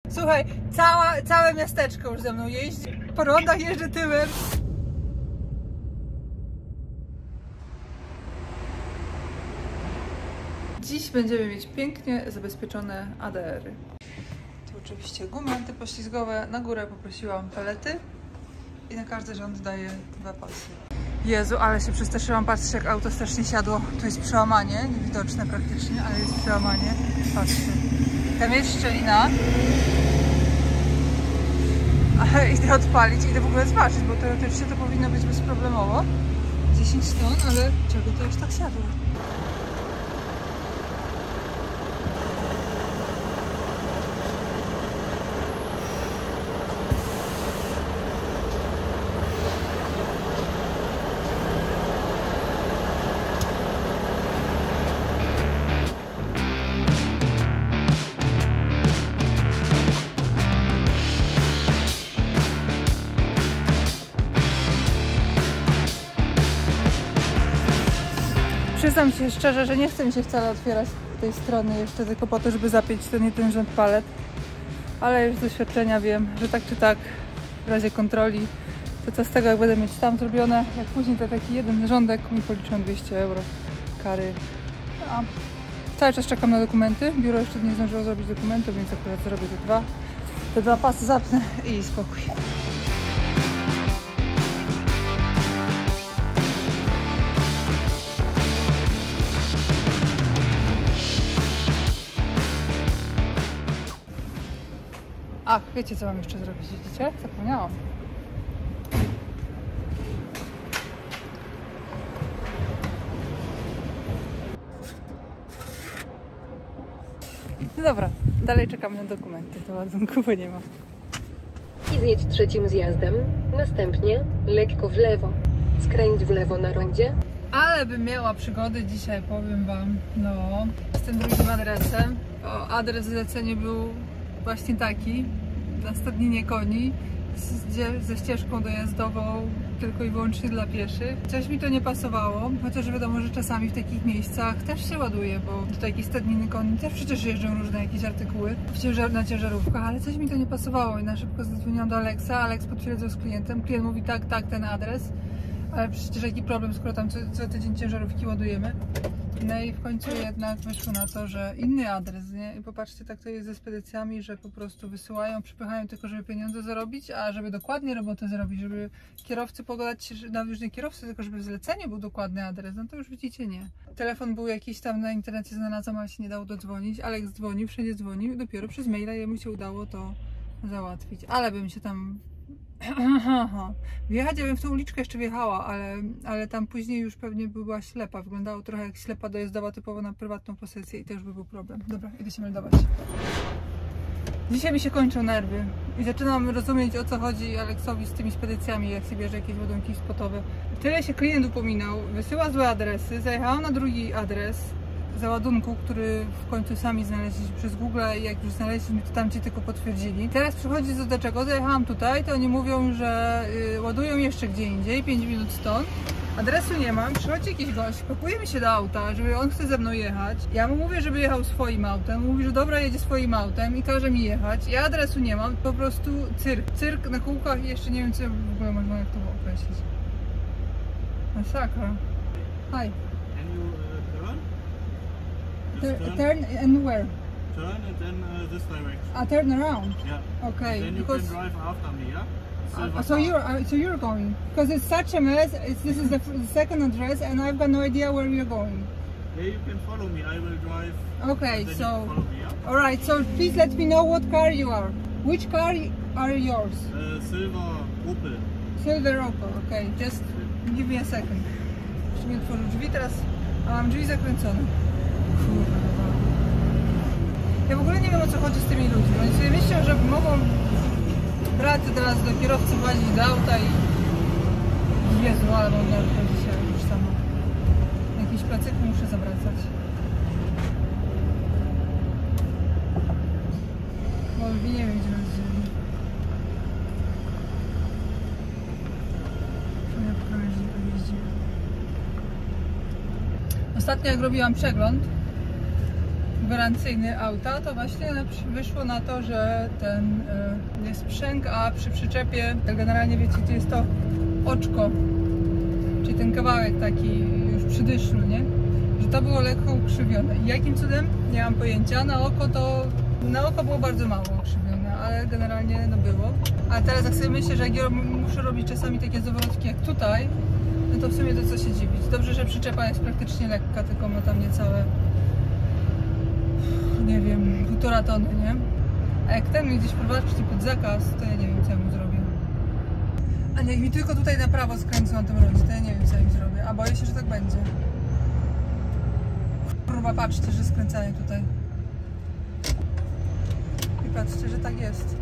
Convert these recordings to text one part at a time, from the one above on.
Słuchaj, całe miasteczko już ze mną jeździ. Po rondach jeżdżę tyłem. Dziś będziemy mieć pięknie zabezpieczone ADR-y. Tu oczywiście gumy antypoślizgowe. Na górę poprosiłam pelety i na każdy rząd daję 2 pasy. Jezu, ale się przestraszyłam. Patrzcie, jak auto strasznie siadło. Tu jest przełamanie, niewidoczne praktycznie, ale jest przełamanie. Patrzcie. Tam jest szczelina. Ale idę odpalić, idę w ogóle zważyć, bo teoretycznie to powinno być bezproblemowo. 10 ton, ale czego to już tak siadło? Przyznam się szczerze, że nie chce mi się wcale otwierać tej strony jeszcze tylko po to, żeby zapiąć ten rząd palet. Ale już z doświadczenia wiem, że tak czy tak w razie kontroli to co z tego, jak będę mieć tam zrobione, jak później to taki jeden rządek mi policzą 200 € kary. A cały czas czekam na dokumenty. Biuro jeszcze nie zdążyło zrobić dokumentów, więc akurat zrobię te dwa pasy zapnę i spokój. Ach, wiecie co mam jeszcze zrobić, widzicie? Zapomniałam. No dobra, dalej czekam na dokumenty, to ładunku, bo nie ma. I zjedź trzecim zjazdem, następnie lekko w lewo. Skręć w lewo na rondzie. Ale bym miała przygody dzisiaj, powiem wam, no, z tym drugim adresem. O, adres zlecenia był właśnie taki, na stadninie koni, ze ścieżką dojazdową tylko i wyłącznie dla pieszych. Coś mi to nie pasowało, chociaż wiadomo, że czasami w takich miejscach też się ładuje, bo do takiej stadniny koni też przecież jeżdżą różne jakieś artykuły na ciężarówkach, ale coś mi to nie pasowało i na szybko zadzwoniłam do Aleksa. Aleks potwierdzał z klientem, klient mówi tak, ten adres, ale przecież jaki problem, skoro tam co tydzień ciężarówki ładujemy. No i w końcu jednak wyszło na to, że inny adres, nie? I popatrzcie, tak to jest ze spedycjami, że po prostu wysyłają, przypychają tylko, żeby pieniądze zarobić, a żeby dokładnie robotę zrobić, żeby kierowcy pogadać się, nawet już nie kierowcy, tylko żeby w zleceniu był dokładny adres, no to już widzicie, nie. Telefon był jakiś tam na internecie znalazłem, ale się nie dało dodzwonić. Aleks dzwonił, wszędzie dzwonił, dopiero przez maila jemu się udało to załatwić. Ale bym się tam... Wjechać, ja bym w tą uliczkę jeszcze wjechała, ale tam później już pewnie była ślepa. Wyglądało trochę jak ślepa dojazdowa typowo na prywatną posesję i to już by był problem. Dobra, idę się meldować. Dzisiaj mi się kończą nerwy i zaczynam rozumieć, o co chodzi Aleksowi z tymi spedycjami, jak się bierze jakieś ładunki spotowe. Tyle się klient upominał, wysyła złe adresy, zajechałam na drugi adres załadunku, który w końcu sami znaleźliśmy przez Google i jak już znaleźliśmy, to tam ci tylko potwierdzili. Teraz przychodzi do czego, zajechałam tutaj, to oni mówią, że ładują jeszcze gdzie indziej, 5 minut stąd. Adresu nie mam, przychodzi jakiś gość, pakuje mi się do auta, żeby on chce ze mną jechać. Ja mu mówię, żeby jechał swoim autem, mówi, że dobra, jedzie swoim autem i każe mi jechać. Ja adresu nie mam, po prostu cyrk na kółkach i jeszcze nie wiem, co w ogóle można jak to określić. Masakra. Hi. Turn and where? Turn and then this direction. Turn around. Yeah. Okay. Then you can drive after me, yeah? So you're going because it's such a mess. This is the second address, and I've got no idea where you're going. Yeah, you can follow me. I will drive. Okay, so. so Me, yeah? all right. So please let me know what car you are. Which car are yours? Silver Opel. Silver Opel. Okay, just give me a second. Jeszcze mi otworzył drzwi teraz, a mam drzwi zakręcone. Ja w ogóle nie wiem, o co chodzi z tymi ludźmi. Oni sobie myślą, że mogą brać teraz do kierowcy, włazić do auta i... Jezu, ale mam nerwy dzisiaj już samo. Na jakimś placyku muszę zawracać. Bo nie wiem, gdzie nas wzięli. Ja po krawężniku jeździłem. Ostatnio jak robiłam przegląd gwarancyjny auta, to właśnie wyszło na to, że ten jest sprzęg, a przy przyczepie generalnie wiecie, to jest to oczko, czyli ten kawałek taki już przy dyszlu, nie? Że to było lekko ukrzywione. I jakim cudem? Nie mam pojęcia. Na oko było bardzo mało ukrzywione, ale generalnie no było. A teraz jak sobie myślę, że jak ja muszę robić czasami takie zawrotki jak tutaj, no to w sumie to co się dziwić. Dobrze, że przyczepa jest praktycznie lekka, tylko ma tam niecałe, nie wiem, 1,5 tony, nie? A jak ten mnie gdzieś prowadzi pod zakaz, to ja nie wiem, co ja mu zrobię. A niech mi tylko tutaj na prawo skręcą na tym rondzie, to ja nie wiem, co ja im zrobię. A boję się, że tak będzie. Kurwa, patrzcie, że skręcają tutaj. I patrzcie, że tak jest.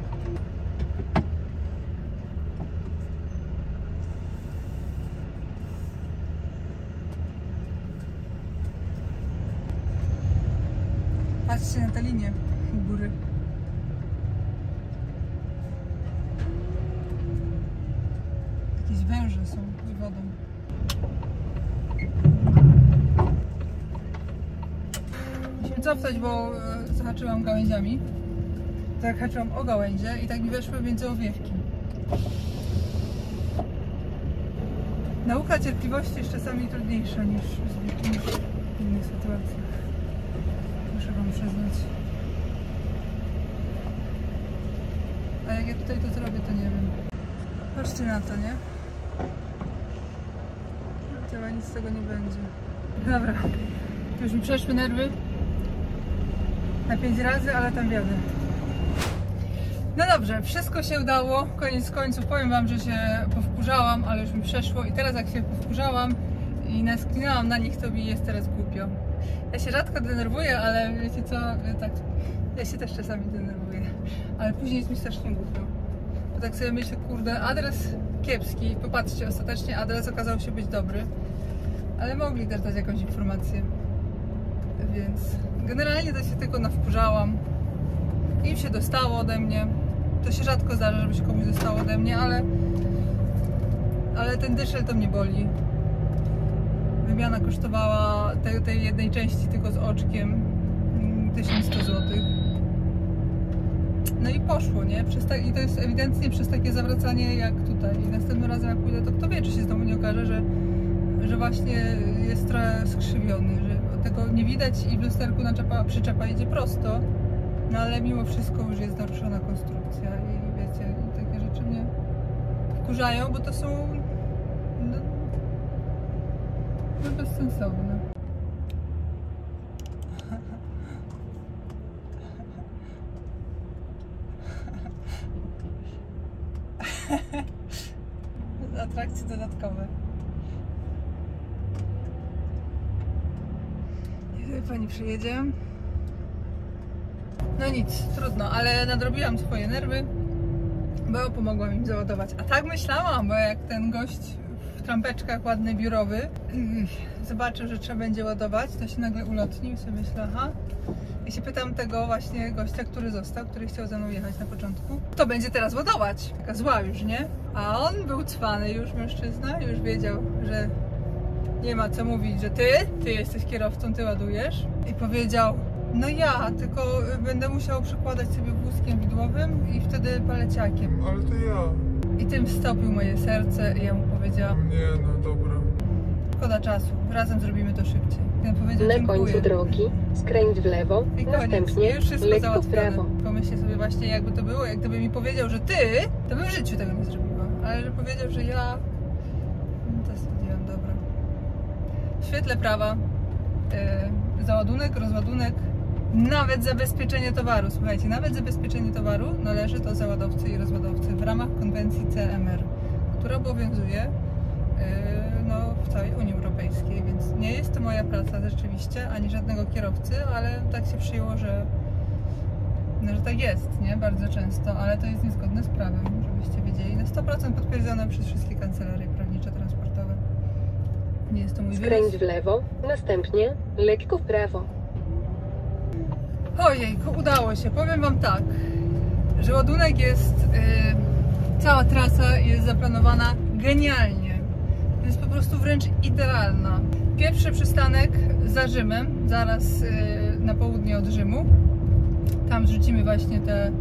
Patrzcie na tę linię u góry. Jakieś węże są z wodą. Musimy cofnąć, bo zahaczyłam gałęziami. Zahaczyłam o gałęzie i tak mi weszły między owiewki. Nauka cierpliwości jest czasami trudniejsza niż w innych sytuacjach. Muszę wam przyznać. A jak ja tutaj to zrobię, to nie wiem. Patrzcie na to, nie? Chyba nic z tego nie będzie. Dobra, już mi przeszły nerwy na 5 razy, ale tam wiadę. No dobrze, wszystko się udało. Koniec końców powiem wam, że się powkurzałam, ale już mi przeszło i teraz jak się powkurzałam i nasklinałam na nich, to mi jest teraz głupio. Ja się rzadko denerwuję, ale wiecie co, tak, ja się też czasami denerwuję, ale później jest mi strasznie głupio. Bo tak sobie myślę, kurde, adres kiepski, popatrzcie, ostatecznie adres okazał się być dobry, ale mogli też dać jakąś informację, więc generalnie to się tylko nawkurzałam. Im się dostało ode mnie, to się rzadko zdarza, żeby się komuś dostało ode mnie, ale ten dyszel to mnie boli. Wymiana kosztowała tej jednej części tylko z oczkiem 1100 zł. No i poszło, nie? I to jest ewidentnie przez takie zawracanie jak tutaj. I następnym razem jak pójdę, to kto wie, czy się znowu nie okaże, że właśnie jest trochę skrzywiony, że tego nie widać i w lusterku przyczepa idzie prosto. No ale mimo wszystko już jest naruszona konstrukcja i wiecie, takie rzeczy mnie wkurzają, bo to są no bezsensowne. Atrakcje dodatkowe. Niech pani przyjedzie. No nic, trudno, ale nadrobiłam swoje nerwy, bo pomogłam im załadować. A tak myślałam, bo jak ten gość w trampeczkach ładny, biurowy zobaczył, że trzeba będzie ładować, to się nagle ulotnił i sobie myślę, aha. I się pytam tego właśnie gościa, który został, który chciał ze mną jechać na początku, kto będzie teraz ładować? Taka zła już, nie? A on był cwany już mężczyzna, już wiedział, że nie ma co mówić, że ty jesteś kierowcą, ty ładujesz. I powiedział, no ja, tylko będę musiał przykładać sobie wózkiem widłowym i wtedy paleciakiem. Ale to ja. I tym stopił moje serce i ja mu powiedziałam, Nie, no dobra. szkoda czasu, razem zrobimy to szybciej. I on powiedział, Na dziękuję. końcu drogi skręć w lewo, I koniec, następnie już wszystko lekko w załatwione. prawo. Pomyślę sobie właśnie, jakby to było, jak gdyby mi powiedział, że ty, to bym w życiu tego nie zrobiła. Ale że powiedział, że ja, no to stwierdziłam, dobra. W świetle prawa, załadunek, rozładunek, nawet zabezpieczenie towaru, słuchajcie, nawet zabezpieczenie towaru należy do załadowcy i rozładowcy w ramach konwencji CMR, która obowiązuje no, w całej Unii Europejskiej, więc nie jest to moja praca rzeczywiście, ani żadnego kierowcy, ale tak się przyjęło, że tak jest, nie? Bardzo często, ale to jest niezgodne z prawem, żebyście wiedzieli. Na 100% potwierdzone przez wszystkie kancelarie prawnicze, transportowe. Nie jest to mój wymysł. Skręć w lewo, następnie lekko w prawo. Ojejku, udało się. Powiem wam tak, że ładunek jest, cała trasa jest zaplanowana genialnie. Jest po prostu wręcz idealna. Pierwszy przystanek za Rzymem, zaraz na południe od Rzymu. Tam zrzucimy właśnie te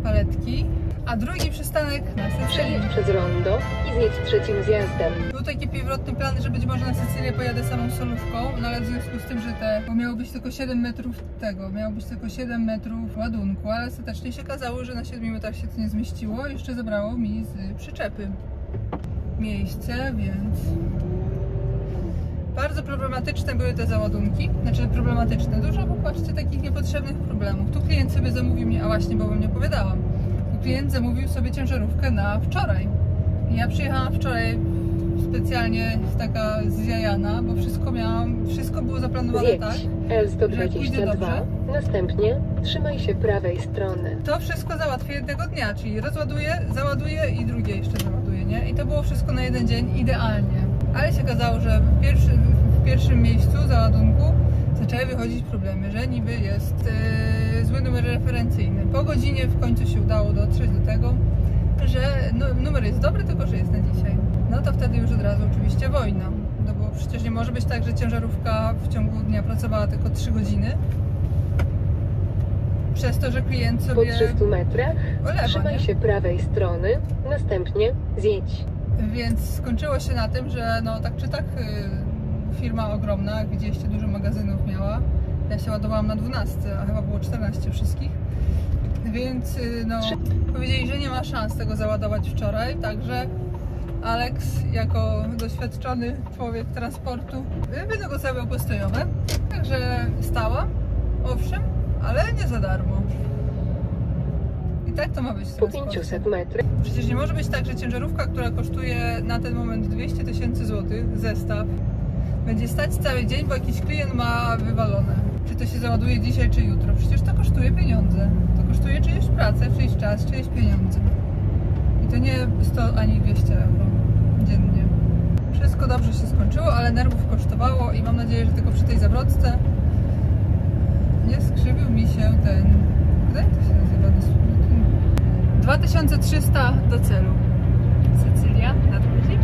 paletki. A drugi przystanek na Sycylii. Przejedź przez rondo i zjedź trzecim zjazdem. Był taki pierwotny plan, że być może na Sycylię pojadę samą solówką, no ale w związku z tym, że bo miało być tylko 7 metrów miało być tylko 7 metrów ładunku, ale ostatecznie się okazało, że na 7 metrach się to nie zmieściło, jeszcze zabrało mi z przyczepy miejsce, więc bardzo problematyczne były te załadunki, znaczy problematyczne, dużo, bo patrzcie, takich niepotrzebnych problemów. Tu klient sobie zamówił mnie, a właśnie, bo wam nie opowiadałam, klient zamówił sobie ciężarówkę na wczoraj. I ja przyjechałam wczoraj specjalnie taka zjajana, bo wszystko było zaplanowane Zjedź tak, L122, następnie trzymaj się prawej strony. to wszystko załatwię jednego dnia, czyli rozładuję, załaduję i drugie jeszcze załaduję, nie? I to było wszystko na jeden dzień idealnie. Ale się okazało, że w pierwszym miejscu załadunku zaczęły wychodzić problemy, że niby jest zły numer referencyjny. Po godzinie w końcu się udało dotrzeć do tego, że numer jest dobry, tylko że jest na dzisiaj. No to wtedy już od razu oczywiście wojna. No bo przecież nie może być tak, że ciężarówka w ciągu dnia pracowała tylko 3 godziny. Przez to, że klient sobie... Po 300 metrach olewa, trzymaj się prawej strony, następnie zjedź. Więc skończyło się na tym, że no tak czy tak firma ogromna, jak widzieliście, dużo magazynów miała. Ja się ładowałam na 12, a chyba było 14 wszystkich. Więc no powiedzieli, że nie ma szans tego załadować wczoraj, także Alex jako doświadczony człowiek transportu wynegocjował postojowe. Także stała, owszem, ale nie za darmo. I tak to ma być. Po 500 metrach. Przecież nie może być tak, że ciężarówka, która kosztuje na ten moment 200 000 złotych, zestaw, będzie stać cały dzień, bo jakiś klient ma wywalone. Czy to się załaduje dzisiaj, czy jutro? Przecież to kosztuje pieniądze. To kosztuje czyjąś pracę, czyjś czas, czyjeś pieniądze. I to nie 100 ani 200 euro dziennie. Wszystko dobrze się skończyło, ale nerwów kosztowało i mam nadzieję, że tylko przy tej zawrotce nie skrzywił mi się ten... Jak to się nazywa? 2300 do celu. Sycylia na drugi.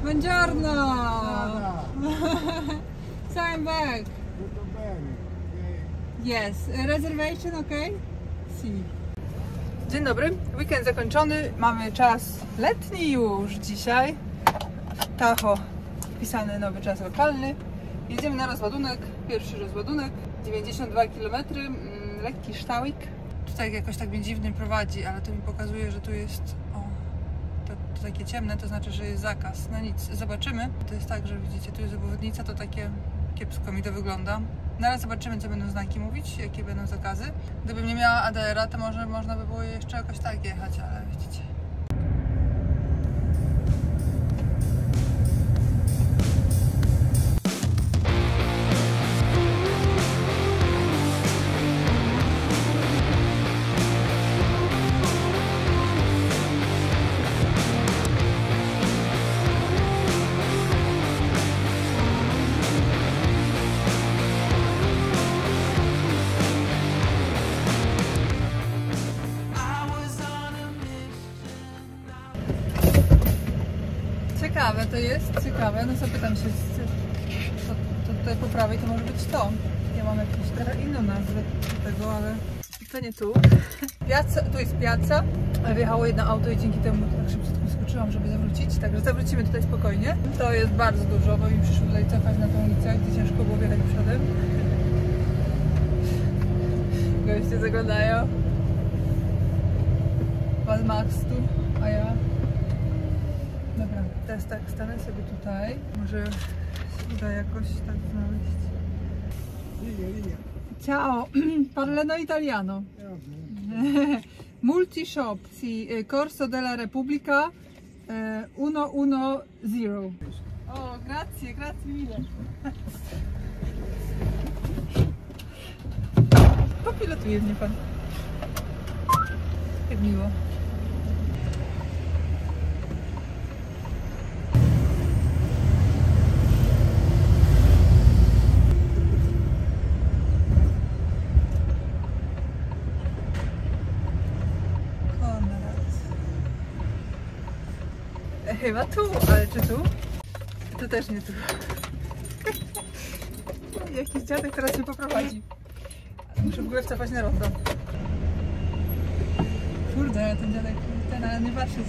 Buongiorno! So I'm back. Yes, reservation okay? Si. Dzień dobry, weekend zakończony, mamy czas letni już dzisiaj. Tahoe, wpisany nowy czas lokalny. Jedziemy na rozładunek, pierwszy rozładunek, 92 km, lekki ształik. Tutaj jakoś tak mnie dziwnie prowadzi, ale to mi pokazuje, że tu jest... To takie ciemne, to znaczy, że jest zakaz. No nic, zobaczymy. To jest tak, że widzicie, tu jest obwodnica, to takie kiepsko mi to wygląda. No ale zobaczymy, co będą znaki mówić, jakie będą zakazy. Gdybym nie miała ADR-a, to może można by było jeszcze jakoś tak jechać, ale widzicie. Ciekawe to jest, ciekawe, no zapytam się, to tutaj po prawej to może być to. Ja mam jakąś teraz inną nazwę tego, ale to nie tu. Tu jest piazza, ale wjechało jedno auto i dzięki temu tak szybciutko skoczyłam, żeby zawrócić. Także zawrócimy tutaj spokojnie. To jest bardzo dużo, bo mi przyszło tutaj cofać na tą ulicę, gdzie ciężko było wjechać przodem. Goście zaglądają. Mad Max tu, a ja... Dobra, teraz tak, stanę sobie tutaj. Może się uda jakoś tak znaleźć. Ciao, parleno italiano. Multi-shop, si Corso della Repubblica 110. O, grazie, grazie mille. Popilotuje mnie pan. Jak miło. Chyba tu, ale czy tu? To też nie tu. Jakiś dziadek teraz mnie poprowadzi. Muszę w ogóle wcofać na rondo. Kurde, ale ten dziadek ale nie patrzy.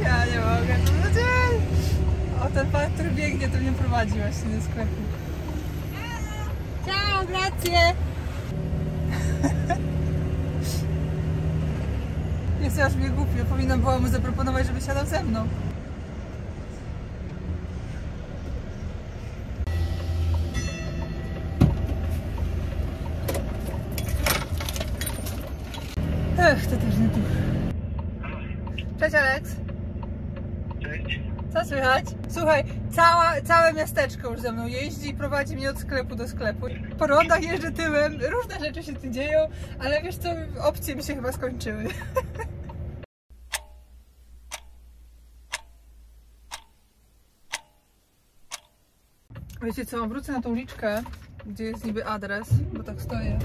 Ja nie mogę, no ludzie! O, ten pan, który biegnie, to mnie prowadzi właśnie do sklepu. Ciao, grazie! Jest aż mnie głupio, powinnam była mu zaproponować, żeby siadał ze mną. Ech, to też nie tu. Cześć Aleks. Cześć. Co słychać? Słuchaj, całe miasteczko już ze mną jeździ i prowadzi mnie od sklepu do sklepu. Po rondach jeżdżę tyłem, różne rzeczy się tu dzieją, ale wiesz co, opcje mi się chyba skończyły. Wiecie co, wrócę na tą uliczkę, gdzie jest niby adres, bo tak stoję.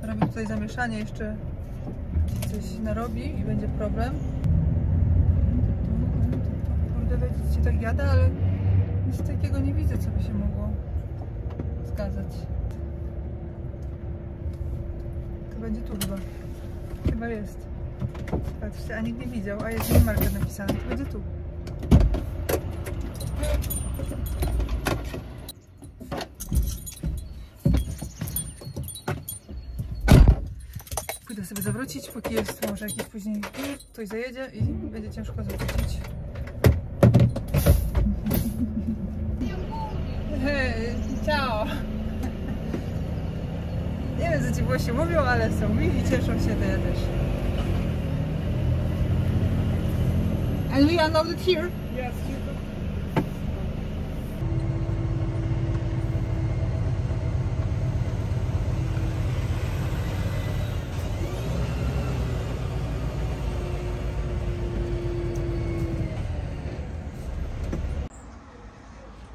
Robię tutaj zamieszanie, jeszcze coś narobi i będzie problem. Kurde, wiecie, tak jadę, ale nic takiego nie widzę, co by się mogło zgadzać. To będzie tu chyba. Chyba jest. Patrzcie, a nikt nie widział, a jest numerka napisana. To będzie tu. Pójdę sobie zawrócić, póki jest może jakiś później ktoś zajedzie i będzie ciężko zawrócić. Hej, ciao! Nie wiem, co ci Włosi mówią, ale są mili, cieszą się, to ja też. And we are loaded here? Yes.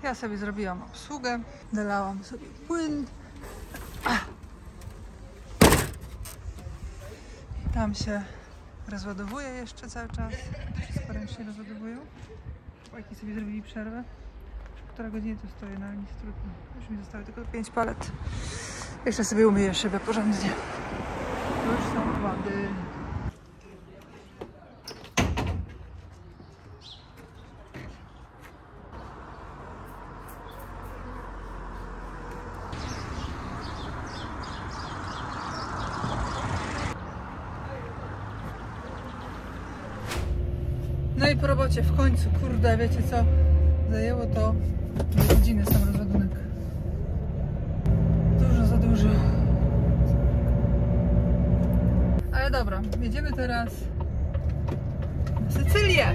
Ja sobie zrobiłam obsługę, dolałam sobie płyn. Tam się rozładowuje jeszcze cały czas. Wszystko ręcznie rozładowują. Chłopaki sobie zrobili przerwę. Która godzina to stoję, no ale nic trudno. Już mi zostało tylko 5 palet. Jeszcze sobie umyję szybę porządnie. Już są wady. No i po robocie w końcu, kurde, wiecie co? Zajęło to 2 godziny sam rozładunek. Dużo za dużo. Ale dobra, jedziemy teraz na Sycylię.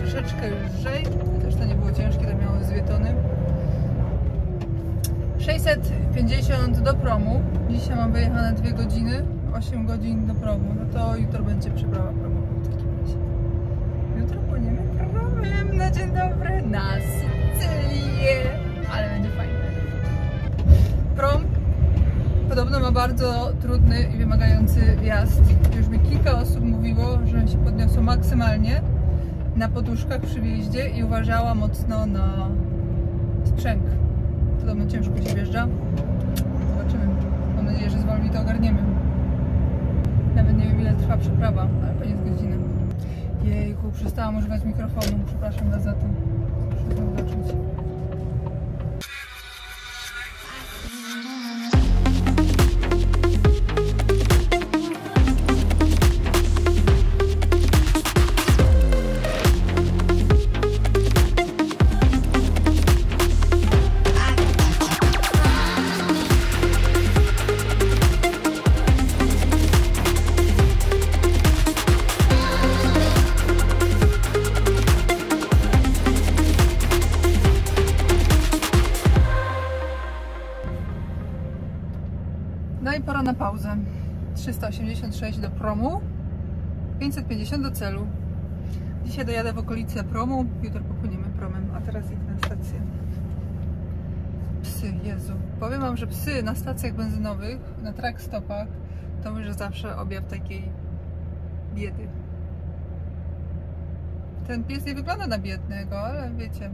Troszeczkę już lżej, chociaż to nie było ciężkie, to miało 2 tony. 650 do promu. Dzisiaj mam wyjechane 2 godziny, 8 godzin do promu. No to jutro będzie przeprawa promowa w takim razie. Jutro płyniemy promem na dzień dobry na Sycylię. Ale będzie fajnie. Prom podobno ma bardzo trudny i wymagający wjazd. Już mi kilka osób mówiło, że się podniosło maksymalnie na poduszkach przy wjeździe i uważała mocno na sprzęg. Podobno ciężko się wjeżdża. Zobaczymy. Mam nadzieję, że z Wami to ogarniemy. Nawet nie wiem, ile trwa przeprawa, ale koniec godziny. Jejku, przestałam używać mikrofonu. Przepraszam Was za to. Muszę to zobaczyć. No i pora na pauzę. 386 do promu, 550 do celu. Dzisiaj dojadę w okolice promu, jutro popłyniemy promem, a teraz idę na stację. Psy, Jezu. Powiem Wam, że psy na stacjach benzynowych, na truck stopach, to już zawsze objaw takiej biedy. Ten pies nie wygląda na biednego, ale wiecie.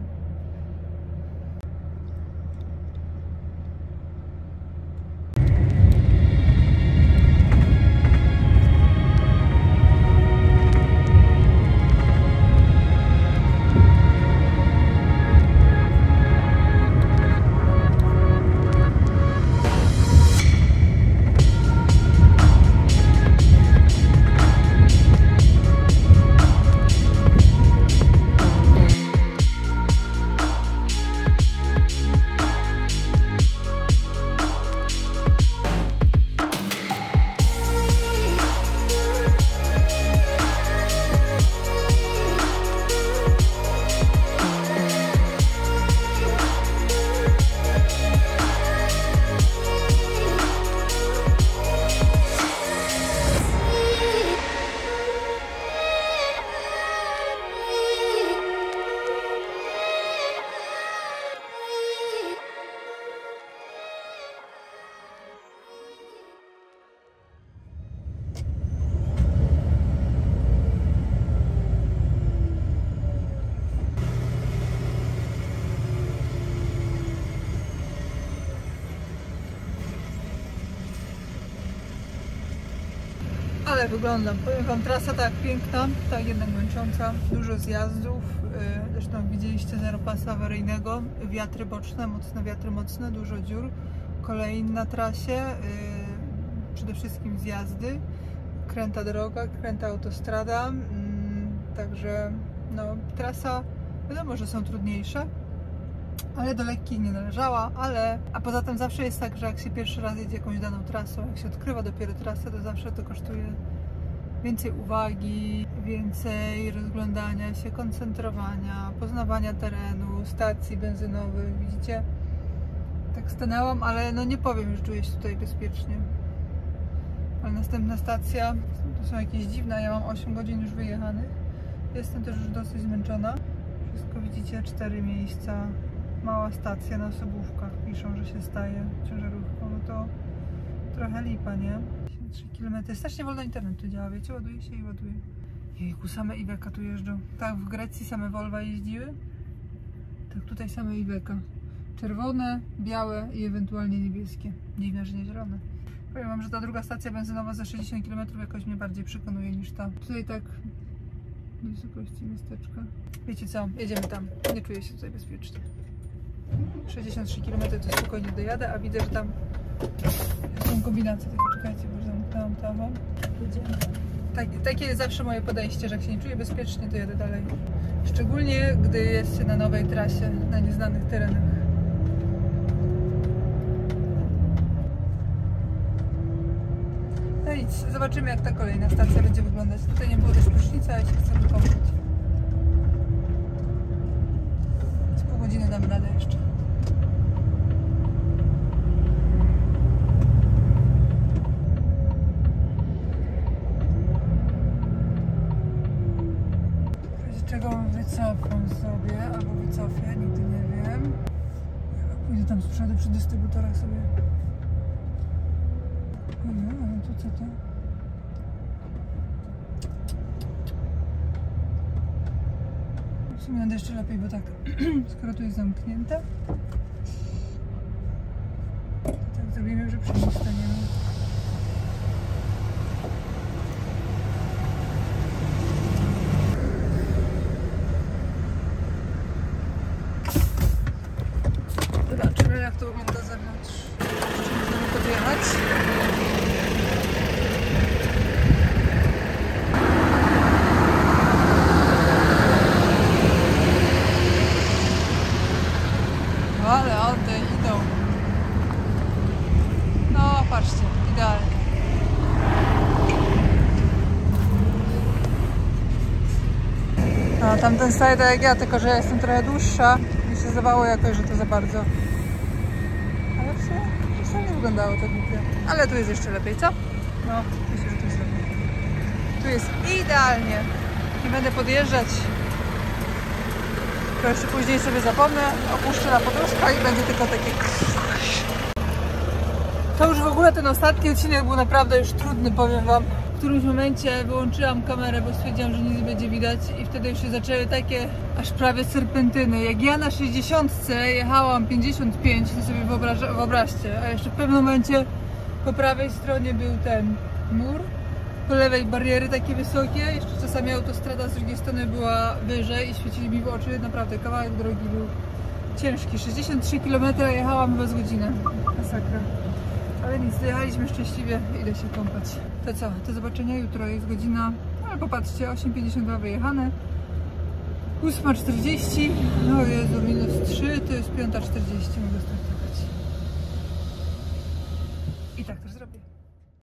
Ale wyglądam, powiem Wam, trasa tak piękna, tak jednak męcząca, dużo zjazdów, zresztą widzieliście zero pasa awaryjnego, wiatry boczne, mocne wiatry mocne, dużo dziur, kolej na trasie, przede wszystkim zjazdy, kręta droga, kręta autostrada, także no, trasa, wiadomo, że są trudniejsze, ale do lekkich nie należała, a poza tym zawsze jest tak, że jak się pierwszy raz jedzie jakąś daną trasą, jak się odkrywa dopiero trasę, to zawsze to kosztuje więcej uwagi, więcej rozglądania się, koncentrowania, poznawania terenu, stacji benzynowych, widzicie? Tak stanęłam, ale no nie powiem, że czuję się tutaj bezpiecznie. Ale następna stacja, to są jakieś dziwne, ja mam 8 godzin już wyjechanych, jestem też już dosyć zmęczona. Wszystko widzicie, 4 miejsca. Mała stacja na osobówkach, piszą, że się staje ciężarówką, no to trochę lipa, nie? 3 km. Strasznie wolno internet tu działa, wiecie, ładuje się i ładuje. Jejku, same Iveca tu jeżdżą. Tak w Grecji same Volvo jeździły, tak tutaj same Iveca. Czerwone, białe i ewentualnie niebieskie. Dziwne, że nie zielone. Powiem Wam, że ta druga stacja benzynowa za 60 km jakoś mnie bardziej przekonuje niż ta. Tutaj tak do wysokości miasteczka. Wiecie co, jedziemy tam. Nie czuję się tutaj bezpiecznie. 63 km to spokojnie dojadę, a widzę, że tam są kombinacje, tylko czekajcie, bo tam. Jedziemy. Takie jest zawsze moje podejście, że jak się nie czuję bezpiecznie, to jadę dalej. Szczególnie, gdy jest się na nowej trasie, na nieznanych terenach. No idź, zobaczymy, jak ta kolejna stacja będzie wyglądać. Tutaj nie było też prysznica, a ja się chcę wykąpać. Z pół godziny damy radę jeszcze. dystrybutorach sobie. No to co to? W sumie będę jeszcze lepiej, bo tak, skoro tu jest zamknięte, to tak zrobimy, że przy nim staniemy. Zobaczymy, jak to wygląda z zewnątrz. Jeszcze możemy podjechać. Ale one idą. No, patrzcie, idealnie. No, tamten staje tak jak ja, tylko że ja jestem trochę dłuższa. Mi się zdawało jakoś, że to za bardzo. Ale wcale nie wyglądało to głupio. Ale tu jest jeszcze lepiej, co? No, myślę, że tu jest lepiej. Tu jest idealnie. Nie będę podjeżdżać. To jeszcze później sobie zapomnę, opuszczę na poduszkę i będzie tylko takie... To już w ogóle ten ostatni odcinek był naprawdę już trudny, powiem wam. W którymś momencie wyłączyłam kamerę, bo stwierdziłam, że nic nie będzie widać i wtedy już się zaczęły takie aż prawie serpentyny. Jak ja na 60 jechałam 55, to sobie wyobraźcie, a jeszcze w pewnym momencie po prawej stronie był ten mur, po lewej bariery takie wysokie, jeszcze czasami autostrada z drugiej strony była wyżej i świecili mi w oczy, naprawdę kawałek drogi był ciężki. 63 km jechałam chyba z godzinę, masakra. Ale nic, dojechaliśmy szczęśliwie, idę się kąpać. To co, do zobaczenia jutro, jest godzina, ale popatrzcie, 8:52 wyjechane, 8:40, no Jezu, -3, to jest 5:40, mogę startować.